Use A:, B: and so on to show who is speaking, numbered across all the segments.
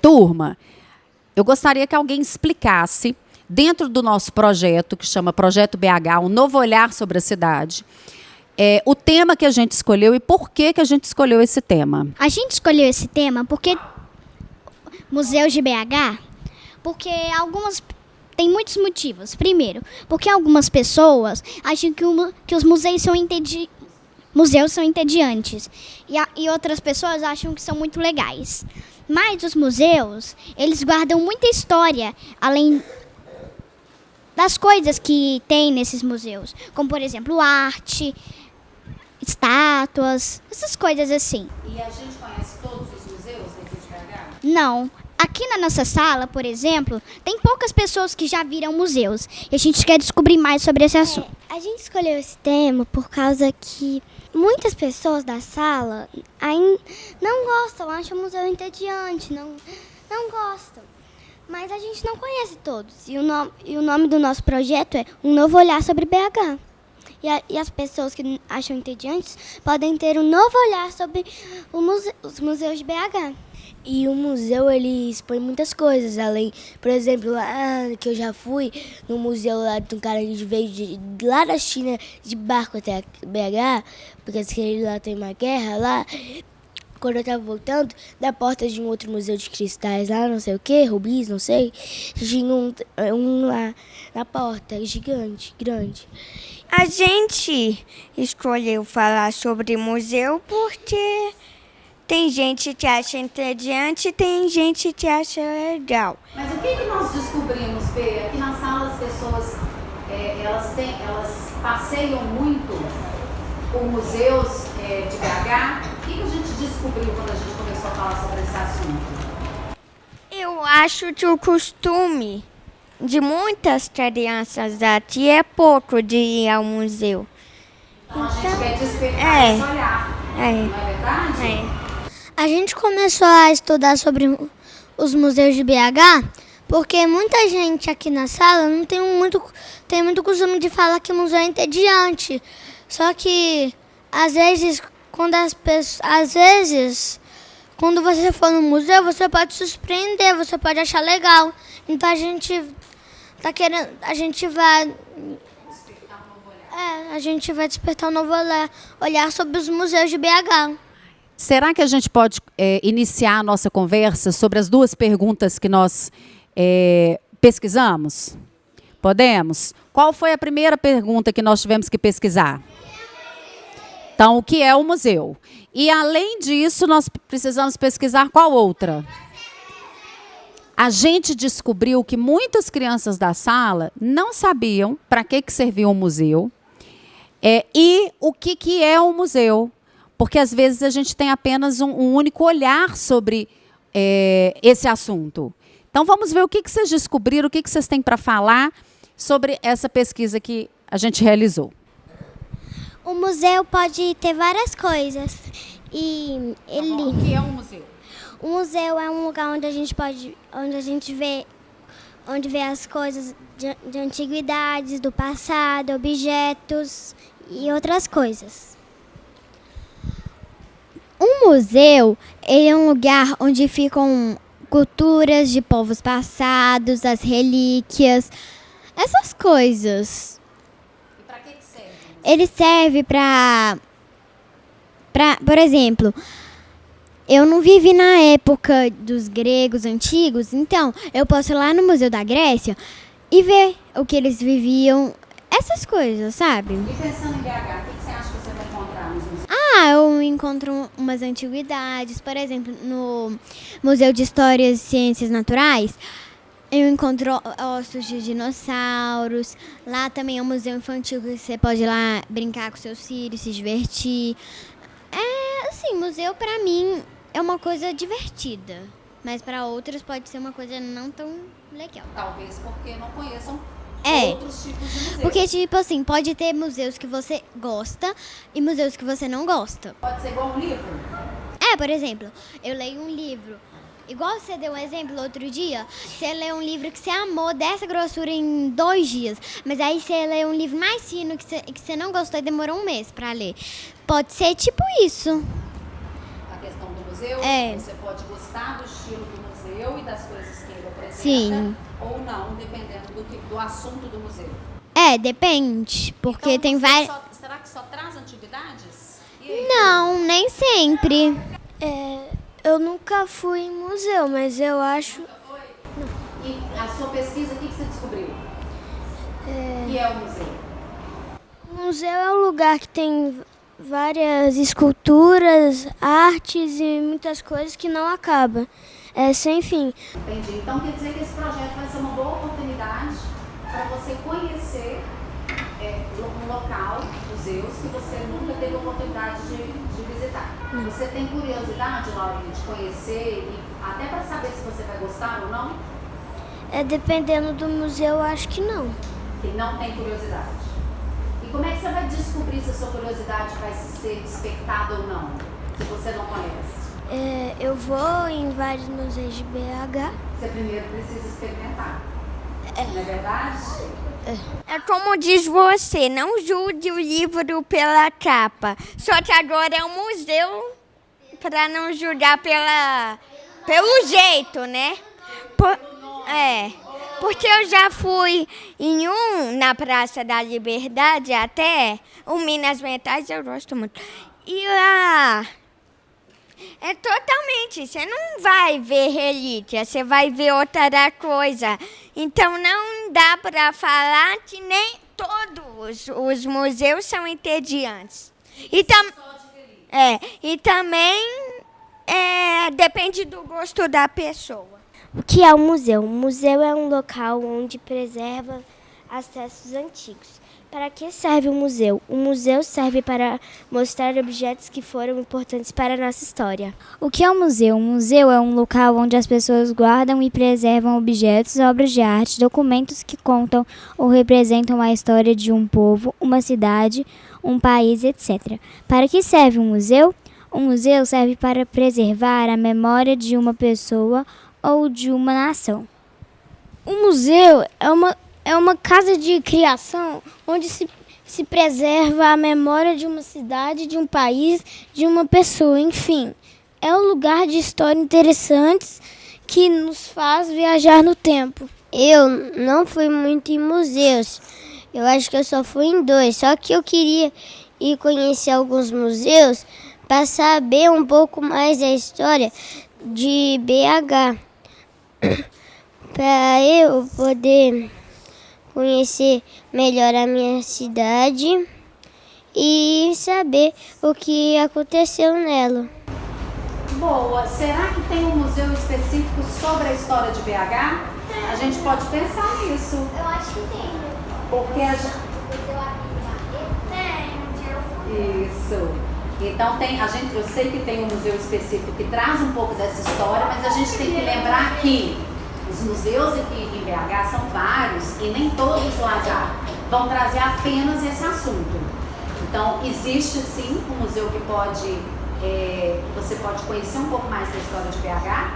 A: Turma, eu gostaria que alguém explicasse, dentro do nosso projeto, que chama Projeto BH, um novo olhar sobre a cidade, o tema que a gente escolheu e por que a gente escolheu esse tema.
B: A gente escolheu esse tema porque museus de BH, porque tem muitos motivos. Primeiro, porque algumas pessoas acham que os museus são entediantes e outras pessoas acham que são muito legais. Mas os museus, eles guardam muita história, além das coisas que tem nesses museus, como, por exemplo, arte, estátuas, essas coisas assim.
A: E a gente conhece todos os museus daqui de BH?
B: Não. Aqui na nossa sala, por exemplo, tem poucas pessoas que já viram museus. E a gente quer descobrir mais sobre esse assunto.
C: A gente escolheu esse tema por causa que muitas pessoas da sala ainda não gostam, acham o museu entediante, não gostam. Mas a gente não conhece todos. E o nome do nosso projeto é Um Novo Olhar sobre BH. E as pessoas que acham entediantes podem ter um novo olhar sobre os museus de BH.
D: E o museu, ele expõe muitas coisas, além, por exemplo, lá que eu já fui no museu lá de um cara que veio lá da China de barco até BH, porque lá tem uma guerra lá. Quando eu tava voltando, da porta de um outro museu de cristais lá, não sei o que, rubis, não sei, tinha um lá na porta, gigante, grande.
E: A gente escolheu falar sobre museu porque tem gente que acha entediante e tem gente que acha legal.
A: Mas o que nós descobrimos, Bê? Aqui na sala as pessoas, elas passeiam muito por museus de BH. O que a gente descobriu quando a gente começou a falar sobre esse assunto?
E: Eu acho que o costume de muitas crianças aqui é pouco de ir ao museu.
A: Então a gente quer despertar esse olhar, não é verdade?
C: A gente começou a estudar sobre os museus de BH porque muita gente aqui na sala não tem muito costume de falar que o museu é entediante. Só que às vezes quando você for no museu, você pode se surpreender, você pode achar legal. Então a gente vai despertar um novo olhar sobre os museus de BH.
A: Será que a gente pode iniciar a nossa conversa sobre as duas perguntas que nós pesquisamos? Podemos? Qual foi a primeira pergunta que nós tivemos que pesquisar? Então, o que é o museu? E, além disso, nós precisamos pesquisar qual outra? A gente descobriu que muitas crianças da sala não sabiam para que servia um museu e o que é um museu. Porque, às vezes, a gente tem apenas um único olhar sobre esse assunto. Então, vamos ver o que vocês descobriram, o que vocês têm para falar sobre essa pesquisa que a gente realizou.
C: O museu pode ter várias coisas. E
A: O que é um museu?
C: O museu é um lugar onde a gente vê as coisas de antiguidades, do passado, objetos e outras coisas.
B: Um museu é um lugar onde ficam culturas de povos passados, as relíquias, essas coisas.
A: E para que serve?
B: Ele serve para, por exemplo, eu não vivi na época dos gregos antigos, então eu posso ir lá no Museu da Grécia e ver o que eles viviam, essas coisas, sabe?
A: E pensando em BH, o que você acha que você vai encontrar nos museus?
B: Eu encontro umas antiguidades, por exemplo, no Museu de Histórias e Ciências Naturais, eu encontro ossos de dinossauros. Lá também é um museu infantil que você pode ir lá brincar com seus filhos, se divertir. Museu pra mim é uma coisa divertida, mas para outros pode ser uma coisa não tão legal.
A: Talvez porque não conheçam outros tipos de museus.
B: Porque, tipo assim, pode ter museus que você gosta e museus que você não gosta.
A: Pode ser igual um livro?
B: Por exemplo, eu leio um livro. Igual você deu um exemplo outro dia, você lê um livro que você amou dessa grossura em 2 dias, mas aí você lê um livro mais fino que você não gostou e demorou 1 mês pra ler. Pode ser tipo isso.
A: A questão do museu?
B: É.
A: Você pode gostar do estilo do museu e das coisas que ele apresenta.
B: Sim.
A: Ou não, dependendo do assunto do museu.
B: Depende, porque
A: Então,
B: tem
A: você
B: várias...
A: será que só traz antiguidades? E aí?
B: Não, nem sempre.
D: Eu nunca fui em museu, mas eu acho...
A: E a sua pesquisa, o que você descobriu? O que é o museu?
D: O museu é um lugar que tem várias esculturas, artes e muitas coisas que não acabam. É sem fim.
A: Entendi. Então quer dizer que esse projeto vai ser uma boa oportunidade para você conhecer um local, museus, que você nunca teve oportunidade de visitar. Você tem curiosidade, Laurinha, de conhecer, e até para saber se você vai gostar ou não?
D: Dependendo do museu, eu acho que não.
A: Quem não tem curiosidade. E como é que você vai descobrir se a sua curiosidade vai ser despertada ou não, se você não conhece?
D: Eu vou em vários museus de BH.
A: Você primeiro precisa experimentar. Não é verdade?
E: É como diz você, não julgue o livro pela capa. Só que agora é um museu para não julgar pelo jeito, né? Porque eu já fui em na Praça da Liberdade até, o Minas Metais eu gosto muito. E lá é totalmente, você não vai ver relíquia, você vai ver outra coisa. Então não dá para falar que nem todos os museus são entediantes. E também depende do gosto da pessoa.
D: O que é um museu? Um museu é um local onde preserva acessos antigos. Para que serve um museu? O museu serve para mostrar objetos que foram importantes para a nossa história.
F: O que é um museu? Um museu é um local onde as pessoas guardam e preservam objetos, obras de arte, documentos que contam ou representam a história de um povo, uma cidade, um país, etc. Para que serve um museu? Um museu serve para preservar a memória de uma pessoa ou de uma nação.
C: Um museu é uma casa de criação onde se preserva a memória de uma cidade, de um país, de uma pessoa, enfim. É um lugar de histórias interessantes que nos faz viajar no tempo. Eu não fui muito em museus. Eu acho que eu só fui em 2. Só que eu queria ir conhecer alguns museus para saber um pouco mais da história de BH. Para eu poder conhecer melhor a minha cidade e saber o que aconteceu nela.
A: Boa. Será que tem um museu específico sobre a história de BH? A gente pode pensar nisso.
C: Eu acho que tem.
A: Porque Isso. Então eu sei que tem um museu específico que traz um pouco dessa história, mas a gente tem que lembrar que os museus aqui em BH são vários e nem todos lá vão trazer apenas esse assunto. Então existe sim um museu que você pode conhecer um pouco mais da história de BH,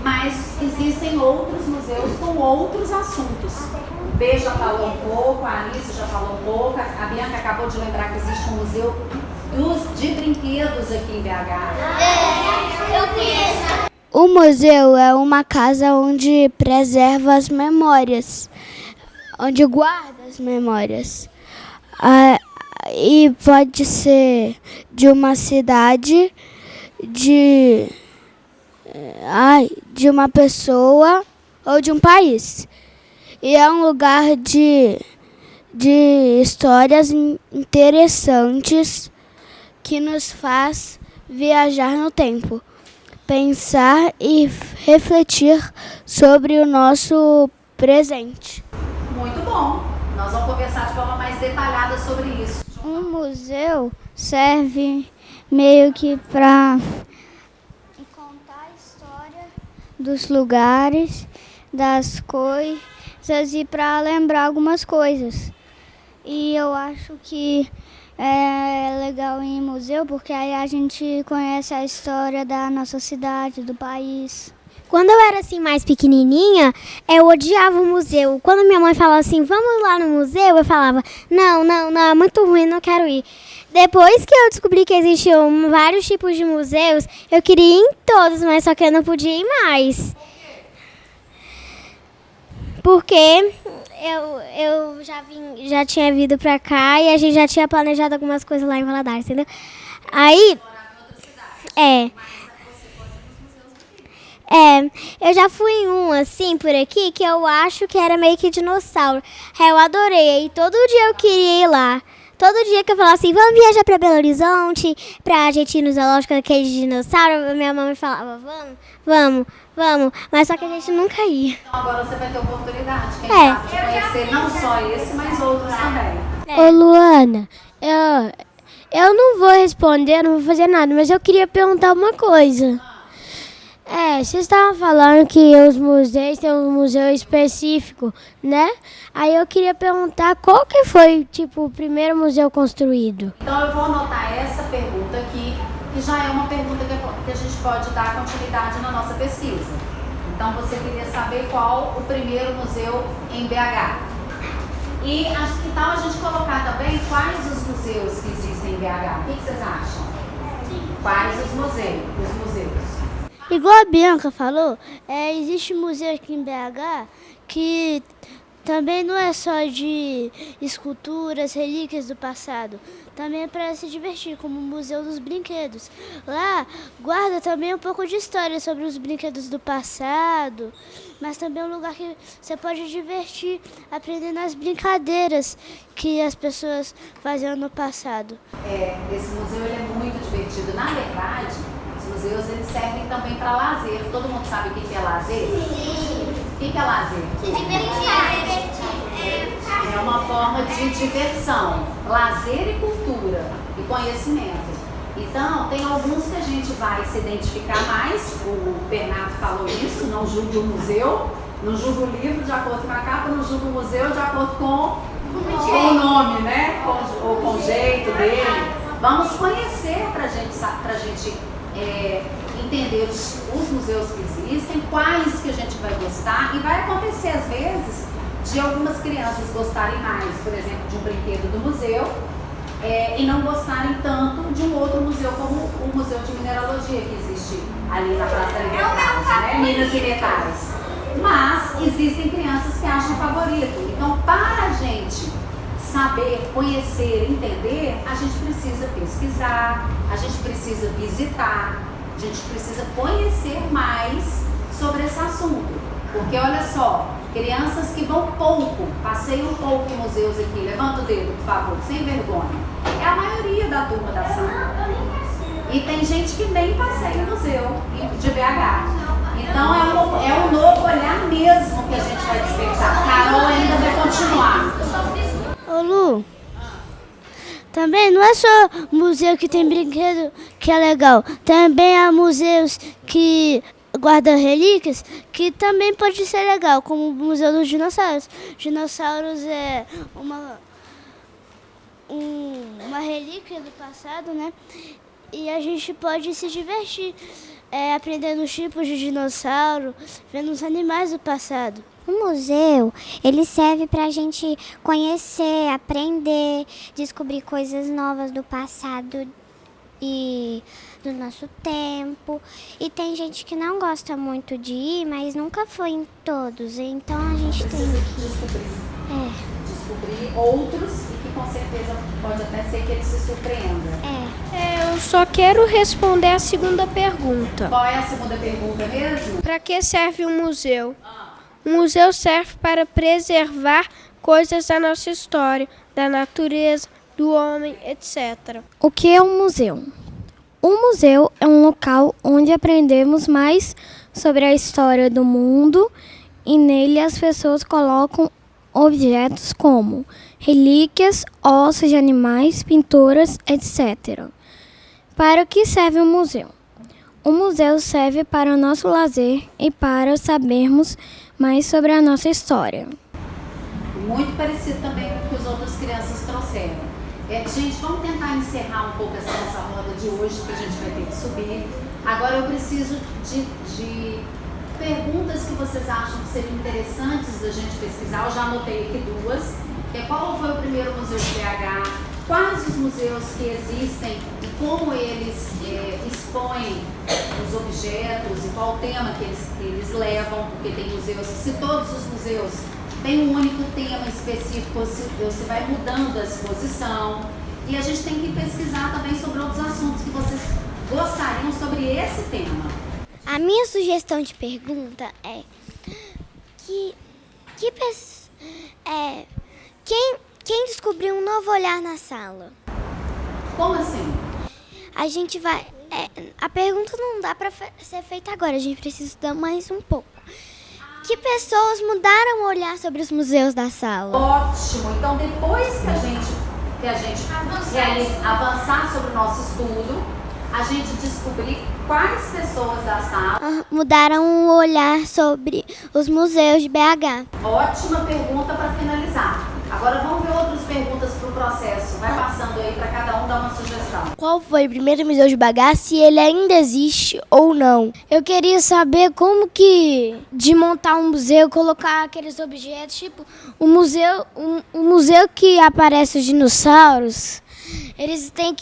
A: mas existem outros museus com outros assuntos. O B já falou um pouco, a Alice já falou um pouco, a Bianca acabou de lembrar que existe um museu de brinquedos aqui em BH.
C: Eu conheço.
F: O museu é uma casa onde preserva as memórias, onde guarda as memórias. E pode ser de uma cidade, de uma pessoa ou de um país. E é um lugar de histórias interessantes que nos faz viajar no tempo, pensar e refletir sobre o nosso presente.
A: Muito bom. Nós vamos conversar de forma mais detalhada sobre isso.
F: Um museu serve meio que para contar a história dos lugares, das coisas e para lembrar algumas coisas. E eu acho que é legal ir em museu porque aí a gente conhece a história da nossa cidade, do país.
C: Quando eu era assim mais pequenininha, eu odiava o museu. Quando minha mãe falava assim, vamos lá no museu, eu falava, não, é muito ruim, não quero ir. Depois que eu descobri que existiam vários tipos de museus, eu queria ir em todos, mas só que eu não podia ir mais. Porque eu já tinha vindo pra cá e a gente já tinha planejado algumas coisas lá em Valadares, entendeu? Aí, eu já fui em um assim por aqui que eu acho que era meio que dinossauro. Eu adorei, e todo dia eu queria ir lá. Todo dia que eu falava assim, vamos viajar pra Belo Horizonte, pra gente ir no zoológico daquele dinossauro, minha mãe falava, vamos, mas só que a gente nunca ia.
A: Então agora você vai ter oportunidade, quem sabe, de conhecer não só esse, mas outros também.
D: Ô Luana, eu não vou responder, não vou fazer nada, mas eu queria perguntar uma coisa. Vocês estavam falando que os museus têm um museu específico, né? Aí eu queria perguntar qual que foi, o primeiro museu construído.
A: Então eu vou anotar essa pergunta aqui, que já é uma pergunta que a gente pode dar continuidade na nossa pesquisa. Então você queria saber qual o primeiro museu em BH. E acho que tal a gente colocar também quais os museus que existem em BH. O que vocês acham? Quais os museus?
D: Igual a Bianca falou, existe um museu aqui em BH que também não é só de esculturas, relíquias do passado. Também é para se divertir, como o Museu dos Brinquedos. Lá guarda também um pouco de história sobre os brinquedos do passado, mas também é um lugar que você pode divertir aprendendo as brincadeiras que as pessoas faziam no passado.
A: Esse museu ele é muito divertido. Na verdade, os museus eles servem também para lazer. Todo mundo sabe o que é lazer? Sim. O que é lazer? É uma forma de diversão, lazer e cultura e conhecimento. Então, tem alguns que a gente vai se identificar mais. O Bernardo falou isso, não julgue o museu, não julgue o livro de acordo com a capa, não julgue o museu de acordo com o nome, né? Ou com o jeito dele. Vamos conhecer para a gente entender os museus que existem, quais que a gente vai gostar, e vai acontecer às vezes de algumas crianças gostarem mais, por exemplo, de um brinquedo do museu e não gostarem tanto de um outro museu, como o Museu de Mineralogia que existe ali na Praça da Liberdade, né? Minas e Metais. Mas existem crianças que acham favorito. Então, para a gente saber, conhecer, entender, a gente precisa pesquisar, a gente precisa visitar, a gente precisa conhecer mais sobre esse assunto. Porque olha só, crianças que vão pouco, passeiam pouco em museus aqui, levanta o dedo, por favor, sem vergonha. É a maioria da turma da sala. E tem gente que nem passeia em museu de BH. Então é um novo olhar mesmo que a gente vai despertar. Carol ainda vai continuar.
D: Ô Lu, também não é só museu que tem brinquedo que é legal. Também há museus que guardam relíquias que também pode ser legal, como o Museu dos Dinossauros. Dinossauros é uma relíquia do passado, né? E a gente pode se divertir aprendendo os tipos de dinossauro, vendo os animais do passado.
C: O museu, ele serve para a gente conhecer, aprender, descobrir coisas novas do passado e do nosso tempo. E tem gente que não gosta muito de ir, mas nunca foi em todos. Então a gente tem que
A: descobrir outros e que com certeza pode até ser que ele se surpreenda.
G: Eu só quero responder a segunda pergunta.
A: Qual é a segunda pergunta mesmo?
G: Para que serve um museu? O museu serve para preservar coisas da nossa história, da natureza, do homem, etc.
F: O que é um museu? Um museu é um local onde aprendemos mais sobre a história do mundo e nele as pessoas colocam objetos como relíquias, ossos de animais, pinturas, etc. Para que serve um museu? O museu serve para o nosso lazer e para sabermos mais sobre a nossa história.
A: Muito parecido também com o que as outras crianças trouxeram. Gente, vamos tentar encerrar um pouco essa nossa roda de hoje, que a gente vai ter que subir. Agora eu preciso de perguntas que vocês acham que seriam interessantes da gente pesquisar. Eu já anotei aqui duas. Que é qual foi o primeiro museu de BH, quais os museus que existem e como eles expõem os objetos e qual o tema que eles levam, porque tem museus, se todos os museus têm um único tema específico, você vai mudando a exposição. E a gente tem que pesquisar também sobre outros assuntos que vocês gostariam sobre esse tema.
C: A minha sugestão de pergunta é quem descobriu um novo olhar na sala?
A: Como assim?
C: A gente vai... a pergunta não dá para ser feita agora, a gente precisa estudar mais um pouco. Que pessoas mudaram o olhar sobre os museus da sala?
A: Ótimo! Então, depois que a gente avançar sobre o nosso estudo, a gente descobrir quais pessoas da sala
C: Mudaram o olhar sobre os museus de BH.
A: Ótima pergunta para finalizar. Agora vamos ver outras perguntas para o processo. Vai passando aí para cada um dar uma sugestão.
D: Qual foi o primeiro museu de BH, se ele ainda existe ou não?
G: Eu queria saber como que de montar um museu, colocar aqueles objetos, tipo, o museu que aparece os dinossauros, eles têm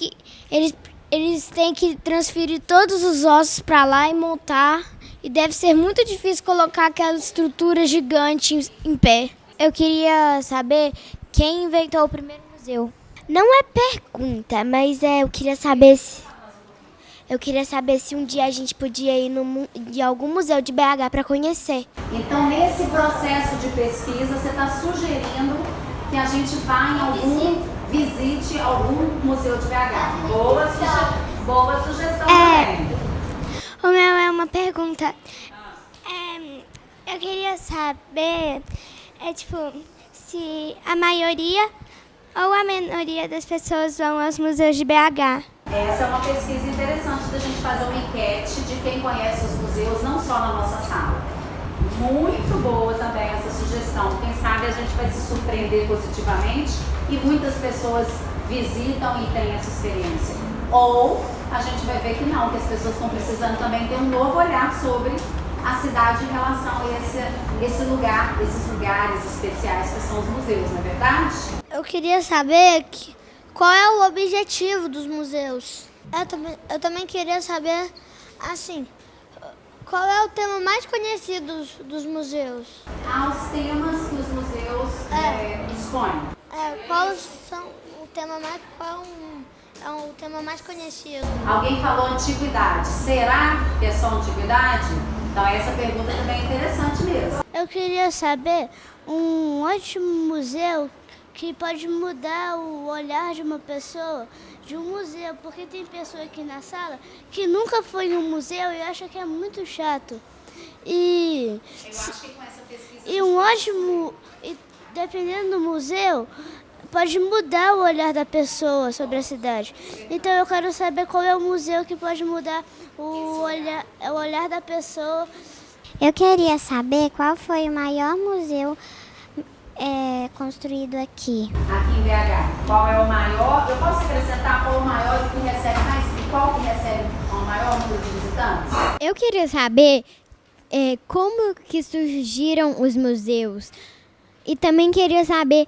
G: que transferir todos os ossos para lá e montar. E deve ser muito difícil colocar aquela estrutura gigante em pé.
F: Eu queria saber quem inventou o primeiro museu.
C: Não é pergunta, mas eu queria saber se um dia a gente podia ir em algum museu de BH para conhecer.
A: Então, nesse processo de pesquisa, você está sugerindo que a gente vá visite algum museu de BH. Boa sugestão também.
C: O meu é uma pergunta. Eu queria saber, se a maioria ou a minoria das pessoas vão aos museus de BH.
A: Essa é uma pesquisa interessante da gente fazer uma enquete de quem conhece os museus, não só na nossa sala. Muito boa também essa sugestão. Quem sabe a gente vai se surpreender positivamente e muitas pessoas visitam e têm essa experiência. Ou a gente vai ver que não, que as pessoas estão precisando também ter um novo olhar sobre a cidade em relação a esses lugares especiais que são os museus, não é verdade?
C: Eu queria saber qual é o objetivo dos museus. Eu também queria saber, qual é o tema mais conhecido dos museus?
A: Os temas que os museus expõem.
C: Qual é o tema mais conhecido?
A: Alguém falou antiguidade. Será que é só antiguidade? Então essa pergunta também é interessante mesmo.
C: Eu queria saber um ótimo museu que pode mudar o olhar de uma pessoa de um museu, porque tem pessoa aqui na sala que nunca foi em um museu e acha que é muito chato.
A: Eu acho que com essa pesquisa...
C: dependendo do museu, pode mudar o olhar da pessoa sobre a cidade. Então eu quero saber qual é o museu que pode mudar o olhar da pessoa.
H: Eu queria saber qual foi o maior museu construído aqui.
A: Aqui em BH. Qual é o maior? Eu posso acrescentar qual é o maior e que recebe mais? E qual que recebe o maior número de visitantes?
B: Eu queria saber como que surgiram os museus. E também queria saber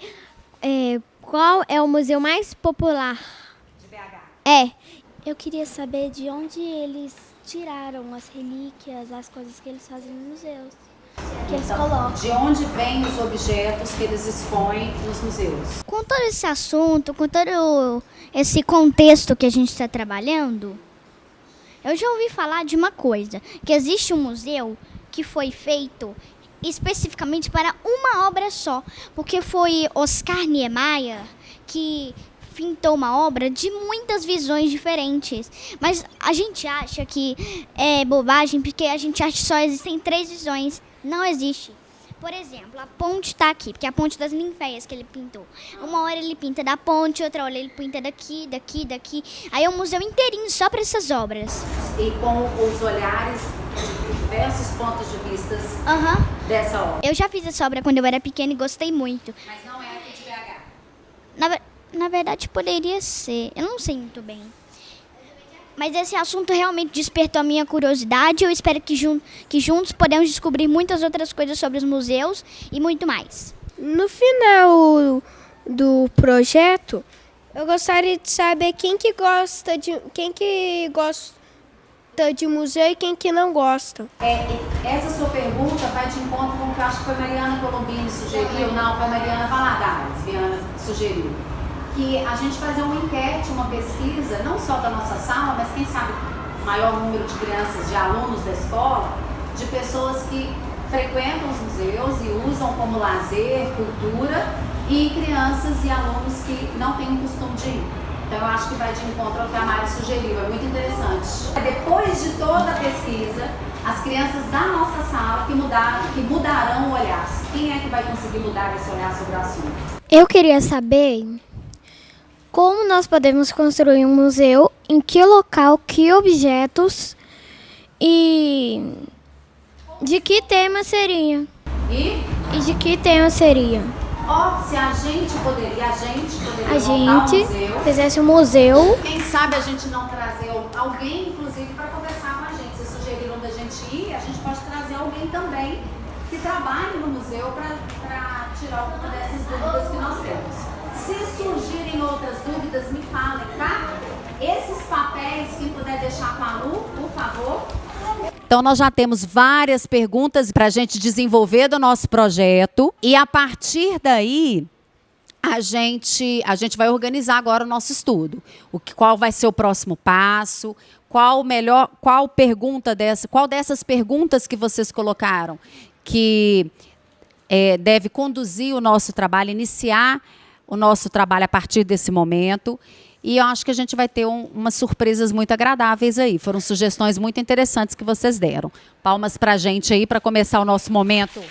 B: qual é o museu mais popular
A: de BH.
C: Eu queria saber de onde eles tiraram as relíquias, as coisas que eles fazem nos museus. Que eles colocam.
A: De onde vêm os objetos que eles expõem nos museus?
B: Com todo esse assunto, com todo esse contexto que a gente está trabalhando, eu já ouvi falar de uma coisa, que existe um museu que foi feito especificamente para uma obra só, porque foi Oscar Niemeyer que pintou uma obra de muitas visões diferentes. Mas a gente acha que é bobagem, porque a gente acha que só existem 3 visões. Não existe. Por exemplo, a ponte está aqui, porque é a ponte das Ninféias que ele pintou. Uma hora ele pinta da ponte, outra hora ele pinta daqui. Aí é um museu inteirinho só para essas obras.
A: E com os olhares de diversos pontos de vista dessa obra.
B: Eu já fiz essa obra quando eu era pequena e gostei muito.
A: Mas não é aqui de BH.
B: Na verdade, poderia ser. Eu não sei muito bem.
G: Mas esse assunto realmente despertou a minha curiosidade. Eu espero que juntos podemos descobrir muitas outras coisas sobre os museus e muito mais.
I: No final do projeto, eu gostaria de saber quem que gosta de museu e quem que não gosta.
A: Essa sua pergunta vai de encontro com o que eu acho que foi Mariana Colombini sugeriu, não, foi Mariana Valadares, Viana sugeriu, que a gente fazer uma enquete, uma pesquisa, não só da nossa sala, mas quem sabe o maior número de crianças, de alunos da escola, de pessoas que frequentam os museus e usam como lazer, cultura, e crianças e alunos que não têm o costume de ir. Então eu acho que vai de encontro ao que a Mari sugeriu, é muito interessante. Depois de toda a pesquisa, as crianças da nossa sala que mudarão o olhar. Quem é que vai conseguir mudar esse olhar sobre o assunto?
G: Eu queria saber como nós podemos construir um museu, em que local, que objetos e de que tema seria.
A: E
G: de que tema seria.
A: se a gente poderia montar um museu,
G: fizesse um museu.
A: Quem sabe a gente não trazer alguém, inclusive, para conversar com a gente. Se sugeriram da gente ir, a gente pode trazer alguém também que trabalhe no museu para tirar alguma dessas dúvidas que nós temos. Se surgirem outras dúvidas, me falem, tá? Esses papéis, quem puder deixar com a Lu, por favor. Então, nós já temos várias perguntas para a gente desenvolver do nosso projeto. E, a partir daí, a gente vai organizar agora o nosso estudo. Qual vai ser o próximo passo, qual dessas perguntas que vocês colocaram que deve conduzir o nosso trabalho, iniciar o nosso trabalho a partir desse momento. E eu acho que a gente vai ter umas surpresas muito agradáveis aí. Foram sugestões muito interessantes que vocês deram. Palmas para a gente aí, para começar o nosso momento.